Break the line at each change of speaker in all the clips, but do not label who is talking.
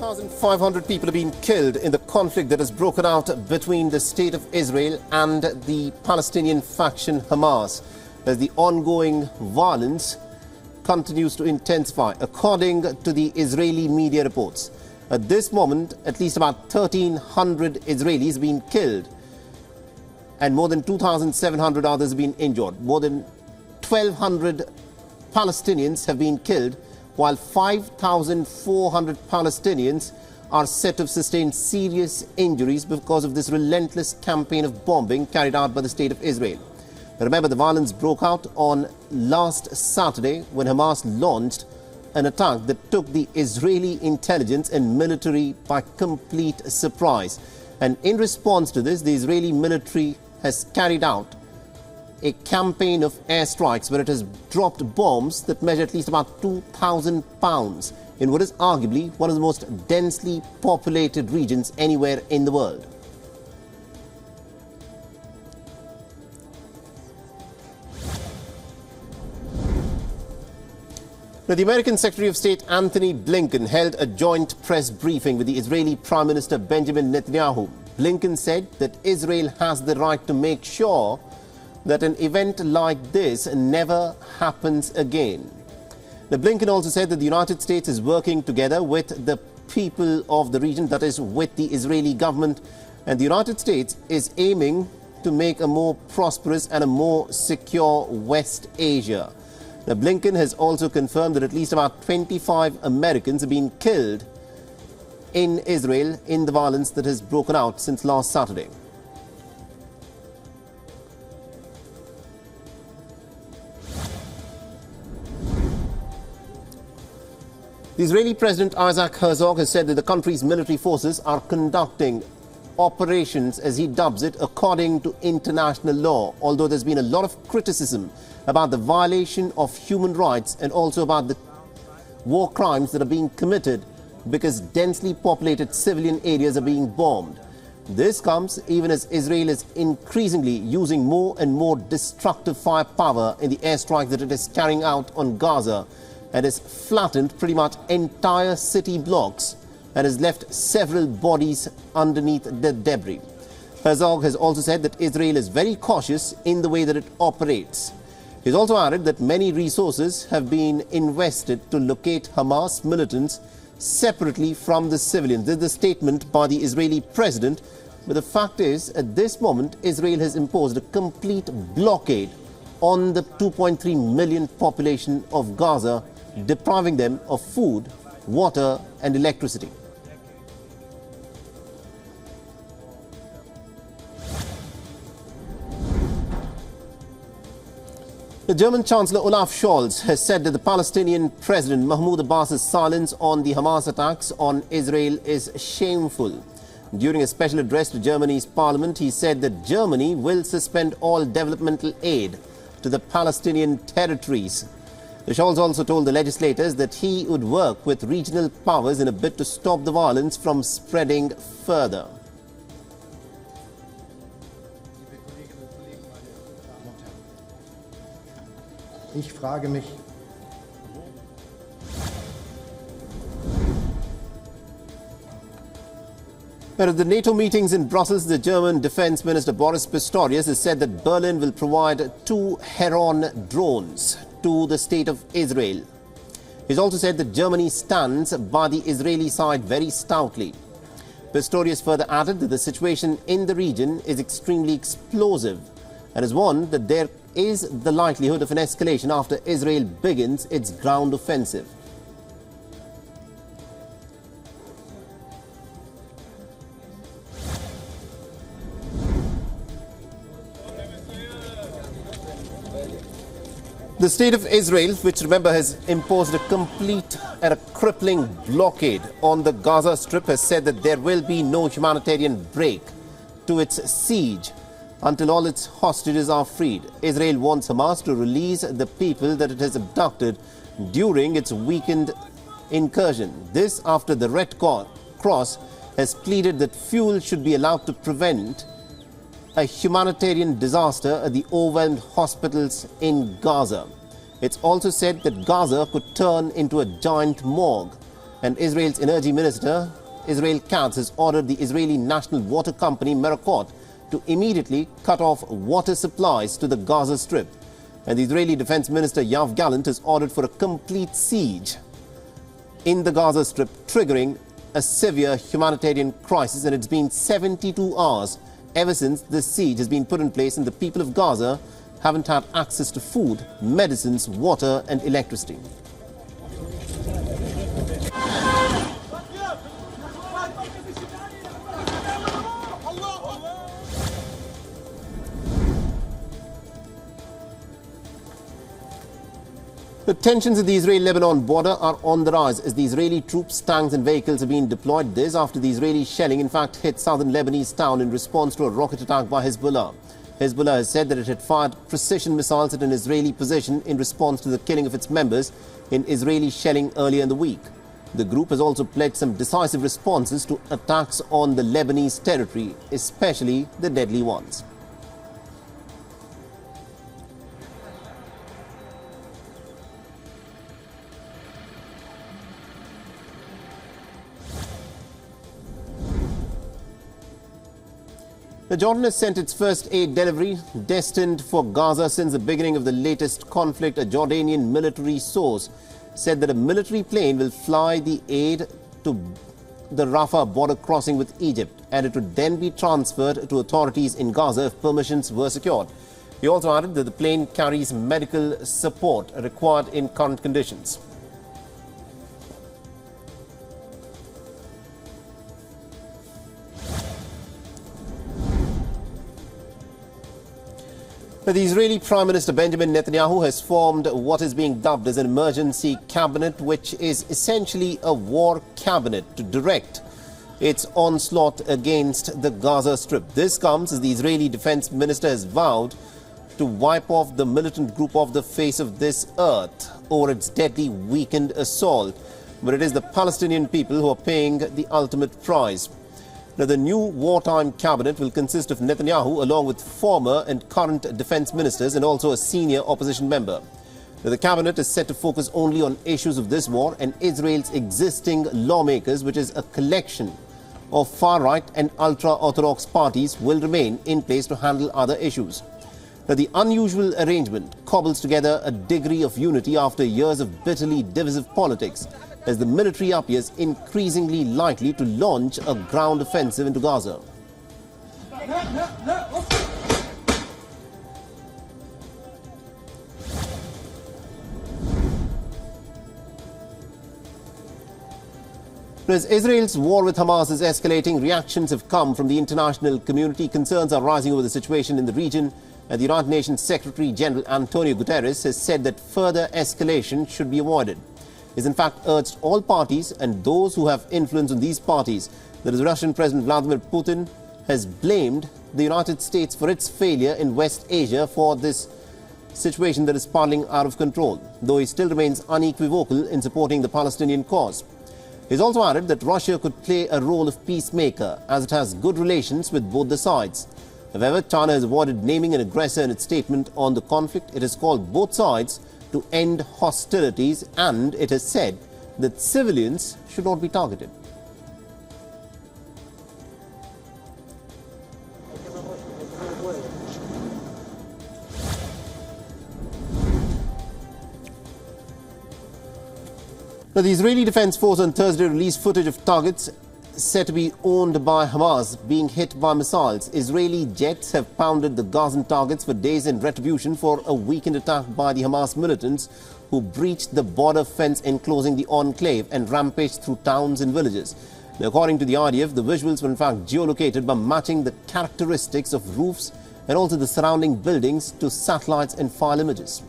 2,500 people have been killed in the conflict that has broken out between the State of Israel and the Palestinian faction Hamas, as the ongoing violence continues to intensify, according to the Israeli media reports. At this moment, at least about 1,300 Israelis have been killed and more than 2,700 others have been injured. More than 1,200 Palestinians have been killed, while 5,400 Palestinians are said to have sustained serious injuries because of this relentless campaign of bombing carried out by the State of Israel. Remember, the violence broke out on last Saturday when Hamas launched an attack that took the Israeli intelligence and military by complete surprise. And in response to this, the Israeli military has carried out a campaign of airstrikes where it has dropped bombs that measure at least about 2,000 pounds in what is arguably one of the most densely populated regions anywhere in the world. Now, the American Secretary of State Antony Blinken held a joint press briefing with the Israeli Prime Minister Benjamin Netanyahu. Blinken said that Israel has the right to make sure that an event like this never happens again. Now, Blinken also said that the United States is working together with the people of the region, that is, with the Israeli government, and the United States is aiming to make a more prosperous and a more secure West Asia. Now, Blinken has also confirmed that at least about 25 Americans have been killed in Israel in the violence that has broken out since last Saturday. The Israeli President Isaac Herzog has said that the country's military forces are conducting operations, as he dubs it, according to international law, although there's been a lot of criticism about the violation of human rights and also about the war crimes that are being committed because densely populated civilian areas are being bombed. This comes even as Israel is increasingly using more and more destructive firepower in the airstrike that it is carrying out on Gaza, and has flattened pretty much entire city blocks and has left several bodies underneath the debris. Herzog has also said that Israel is very cautious in the way that it operates. He's also added that many resources have been invested to locate Hamas militants separately from the civilians. This is the statement by the Israeli president. But the fact is, at this moment, Israel has imposed a complete blockade on the 2.3 million population of Gaza, depriving them of food, water and electricity. The German Chancellor Olaf Scholz has said that the Palestinian President Mahmoud Abbas's silence on the Hamas attacks on Israel is shameful. During a special address to Germany's parliament, he said that Germany will suspend all developmental aid to the Palestinian territories. Scholz also told the legislators that he would work with regional powers in a bid to stop the violence from spreading further.
Ich frage mich,
at the NATO meetings in Brussels, the German Defense Minister Boris Pistorius has said that Berlin will provide 2 Heron drones to the State of Israel. He's also said that Germany stands by the Israeli side very stoutly. Pistorius further added that the situation in the region is extremely explosive and has warned that there is the likelihood of an escalation after Israel begins its ground offensive. The State of Israel, which remember has imposed a complete and a crippling blockade on the Gaza Strip, has said that there will be no humanitarian break to its siege until all its hostages are freed. Israel wants Hamas to release the people that it has abducted during its weekend incursion. This after the Red Cross has pleaded that fuel should be allowed to prevent a humanitarian disaster at the overwhelmed hospitals in Gaza. It's also said that Gaza could turn into a giant morgue. And Israel's energy minister, Israel Katz, has ordered the Israeli national water company, Merakot, to immediately cut off water supplies to the Gaza Strip. And the Israeli Defense Minister, Yoav Gallant, has ordered for a complete siege in the Gaza Strip, triggering a severe humanitarian crisis. And it's been 72 hours ever since this siege has been put in place, and the people of Gaza haven't had access to food, medicines, water and electricity. The tensions at the Israel-Lebanon border are on the rise as the Israeli troops, tanks and vehicles have been deployed. This after the Israeli shelling in fact hit southern Lebanese town in response to a rocket attack by Hezbollah. Hezbollah has said that it had fired precision missiles at an Israeli position in response to the killing of its members in Israeli shelling earlier in the week. The group has also pledged some decisive responses to attacks on the Lebanese territory, especially the deadly ones. Jordan has sent its first aid delivery destined for Gaza since the beginning of the latest conflict. A Jordanian military source said that a military plane will fly the aid to the Rafah border crossing with Egypt, and it would then be transferred to authorities in Gaza if permissions were secured. He also added that the plane carries medical support required in current conditions. The Israeli Prime Minister Benjamin Netanyahu has formed what is being dubbed as an emergency cabinet, which is essentially a war cabinet to direct its onslaught against the Gaza Strip. This comes as the Israeli Defense Minister has vowed to wipe off the militant group off the face of this earth over its deadly weekend assault. But it is the Palestinian people who are paying the ultimate price. Now, the new wartime cabinet will consist of Netanyahu along with former and current defense ministers and also a senior opposition member. Now, the cabinet is set to focus only on issues of this war and Israel's existing lawmakers, which is a collection of far-right and ultra-orthodox parties, will remain in place to handle other issues. Now, the unusual arrangement cobbles together a degree of unity after years of bitterly divisive politics, as the military appears increasingly likely to launch a ground offensive into Gaza. As Israel's war with Hamas is escalating, reactions have come from the international community. Concerns are rising over the situation in the region. And the United Nations Secretary General Antony Guterres has said that further escalation should be avoided. He has in fact urged all parties and those who have influence on these parties that the Russian President Vladimir Putin has blamed the United States for its failure in West Asia for this situation that is spiraling out of control, though he still remains unequivocal in supporting the Palestinian cause. He has also added that Russia could play a role of peacemaker as it has good relations with both the sides. However, China has avoided naming an aggressor in its statement on the conflict. It has called both sides to end hostilities, and it has said that civilians should not be targeted. Now, the Israeli Defense Force on Thursday released footage of targets said to be owned by Hamas being hit by missiles. Israeli jets have pounded the Gazan targets for days in retribution for a weekend attack by the Hamas militants who breached the border fence enclosing the enclave and rampaged through towns and villages. Now, according to the IDF, the visuals were in fact geolocated by matching the characteristics of roofs and also the surrounding buildings to satellites and file images.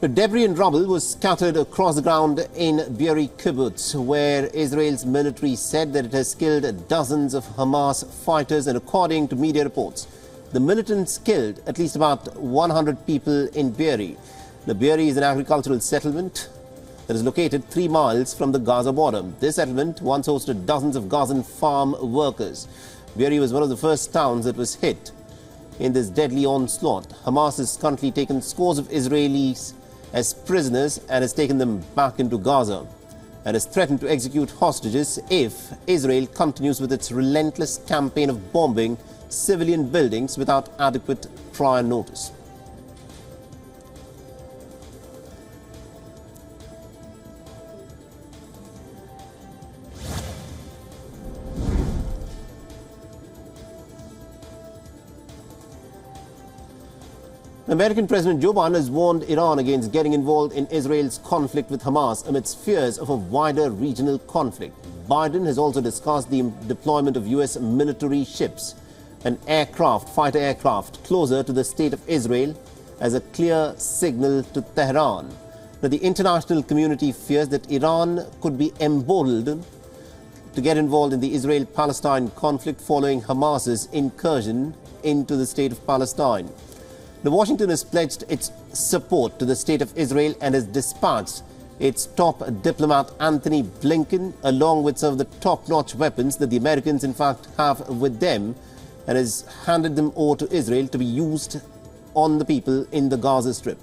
The debris and rubble was scattered across the ground in Be'eri kibbutz, where Israel's military said that it has killed dozens of Hamas fighters, and according to media reports, the militants killed at least about 100 people in Be'eri. The Be'eri is an agricultural settlement that is located 3 miles from the Gaza border. This settlement once hosted dozens of Gazan farm workers. Beirut was one of the first towns that was hit in this deadly onslaught. Hamas has currently taken scores of Israelis as prisoners and has taken them back into Gaza and has threatened to execute hostages if Israel continues with its relentless campaign of bombing civilian buildings without adequate prior notice. American President Joe Biden has warned Iran against getting involved in Israel's conflict with Hamas amidst fears of a wider regional conflict. Biden has also discussed the deployment of U.S. military ships and fighter aircraft closer to the state of Israel as a clear signal to Tehran. Now, the international community fears that Iran could be emboldened to get involved in the Israel-Palestine conflict following Hamas's incursion into the state of Palestine. Washington has pledged its support to the state of Israel and has dispatched its top diplomat Antony Blinken along with some of the top-notch weapons that the Americans in fact have with them, and has handed them over to Israel to be used on the people in the Gaza Strip.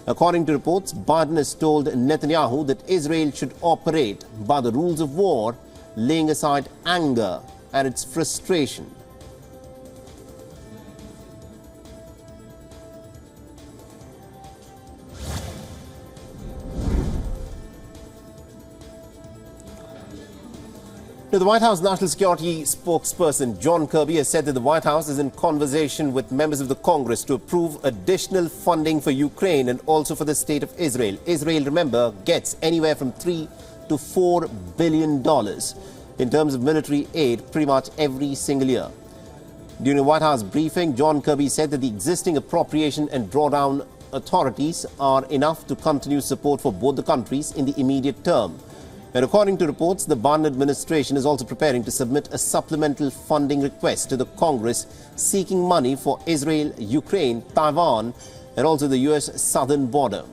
According to reports, Biden has told Netanyahu that Israel should operate by the rules of war, laying aside anger and its frustration. Now, the White House National Security spokesperson John Kirby has said that the White House is in conversation with members of the Congress to approve additional funding for Ukraine and also for the state of Israel. Israel, remember, gets anywhere from $3 to $4 billion in terms of military aid pretty much every single year. During a White House briefing, John Kirby said that the existing appropriation and drawdown authorities are enough to continue support for both the countries in the immediate term. And according to reports, the Biden administration is also preparing to submit a supplemental funding request to the Congress seeking money for Israel, Ukraine, Taiwan, and also the U.S. southern border.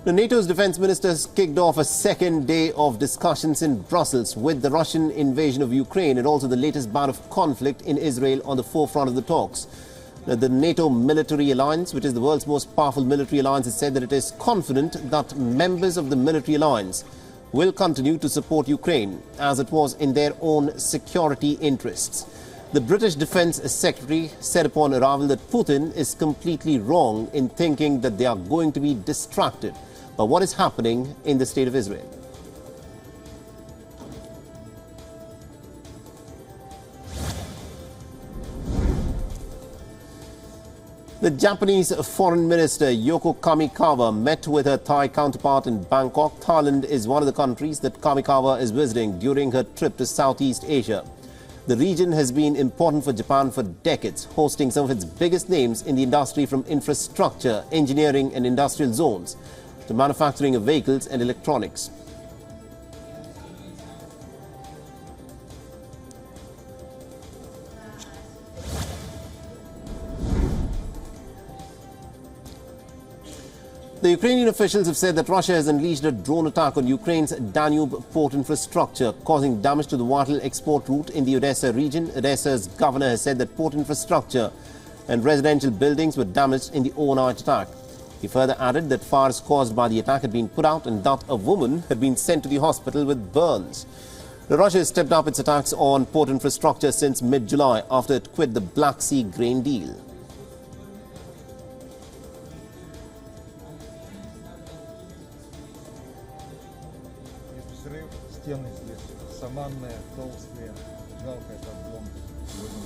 NATO's defense ministers kicked off a second day of discussions in Brussels with the Russian invasion of Ukraine and also the latest bout of conflict in Israel on the forefront of the talks. The NATO military alliance, which is the world's most powerful military alliance, has said that it is confident that members of the military alliance will continue to support Ukraine as it was in their own security interests. The British Defense Secretary said upon arrival that Putin is completely wrong in thinking that they are going to be distracted by what is happening in the state of Israel. The Japanese Foreign Minister Yoko Kamikawa met with her Thai counterpart in Bangkok. Thailand is one of the countries that Kamikawa is visiting during her trip to Southeast Asia. The region has been important for Japan for decades, hosting some of its biggest names in the industry from infrastructure, engineering and industrial zones to manufacturing of vehicles and electronics. The Ukrainian officials have said that Russia has unleashed a drone attack on Ukraine's Danube port infrastructure, causing damage to the vital export route in the Odessa region. Odessa's governor has said that port infrastructure and residential buildings were damaged in the overnight attack. He further added that fires caused by the attack had been put out and that a woman had been sent to the hospital with burns. Russia has stepped up its attacks on port infrastructure since mid-July after it quit the Black Sea grain deal.
Стены здесь саманные, толстые, жалко этот дом сегодня.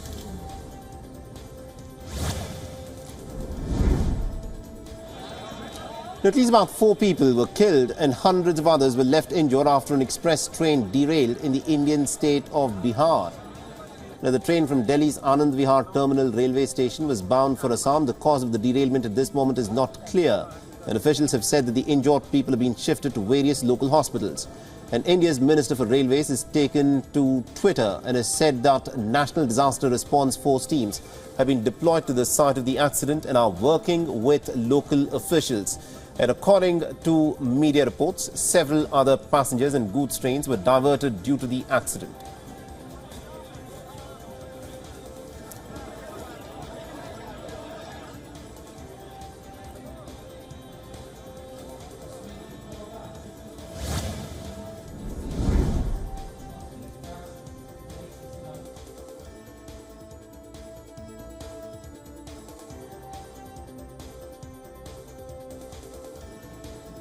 At least about 4 people were killed and hundreds of others were left injured after an express train derailed in the Indian state of Bihar. Now, the train from Delhi's Anand Vihar Terminal railway station was bound for Assam. The cause of the derailment at this moment is not clear. And officials have said that the injured people have been shifted to various local hospitals. And India's Minister for Railways has taken to Twitter and has said that National Disaster Response Force teams have been deployed to the site of the accident and are working with local officials. And according to media reports, several other passengers and goods trains were diverted due to the accident.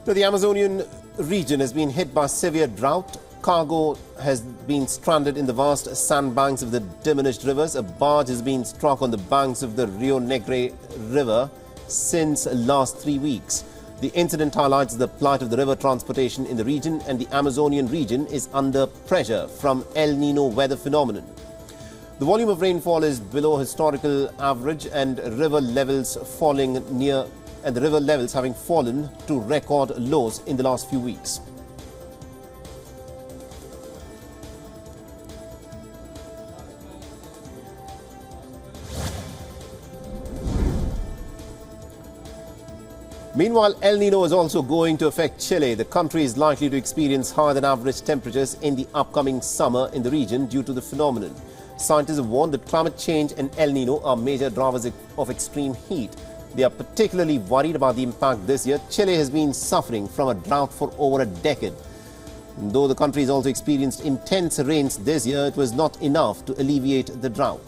Now, the Amazonian region has been hit by severe drought. Cargo has been stranded in the vast sandbanks of the diminished rivers. A barge has been struck on the banks of the Rio Negre River since last 3 weeks. The incident highlights the plight of the river transportation in the region, and the Amazonian region is under pressure from El Nino weather phenomenon. The volume of rainfall is below historical average, and river levels having fallen to record lows in the last few weeks. Meanwhile, El Nino is also going to affect Chile. The country is likely to experience higher than average temperatures in the upcoming summer in the region due to the phenomenon. Scientists have warned that climate change and El Nino are major drivers of extreme heat. They are particularly worried about the impact this year. Chile has been suffering from a drought for over a decade. Though the country has also experienced intense rains this year, it was not enough to alleviate the drought.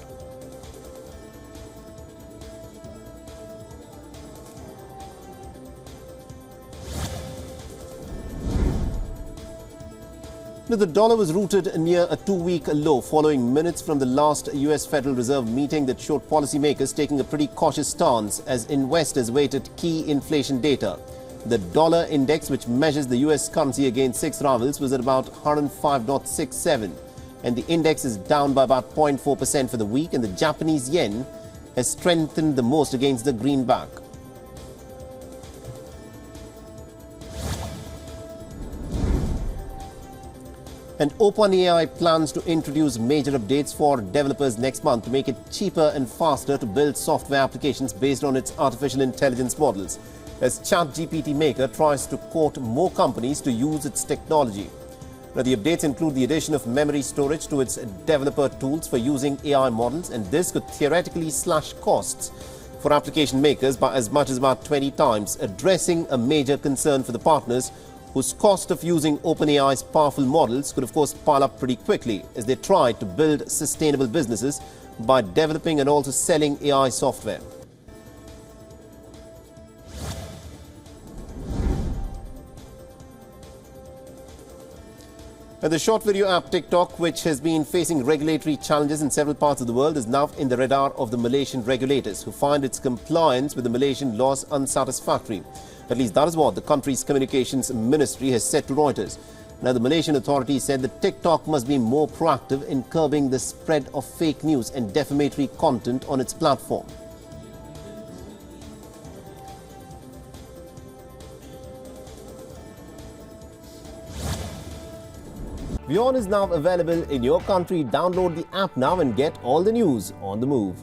Now, the dollar was rooted near a two-week low following minutes from the last US Federal Reserve meeting that showed policymakers taking a pretty cautious stance as investors waited key inflation data. The dollar index, which measures the US currency against six rivals, was at about 105.67, and the index is down by about 0.4% for the week, and the Japanese yen has strengthened the most against the greenback. And OpenAI plans to introduce major updates for developers next month to make it cheaper and faster to build software applications based on its artificial intelligence models, as ChatGPT maker tries to court more companies to use its technology. Now, the updates include the addition of memory storage to its developer tools for using AI models, and this could theoretically slash costs for application makers by as much as about 20 times, addressing a major concern for the partners whose cost of using OpenAI's powerful models could of course pile up pretty quickly as they try to build sustainable businesses by developing and also selling AI software. And the short video app TikTok, which has been facing regulatory challenges in several parts of the world, is now in the radar of the Malaysian regulators, who find its compliance with the Malaysian laws unsatisfactory. At least that is what the country's communications ministry has said to Reuters. Now, the Malaysian authorities said that TikTok must be more proactive in curbing the spread of fake news and defamatory content on its platform. WION is now available in your country. Download the app now and get all the news on the move.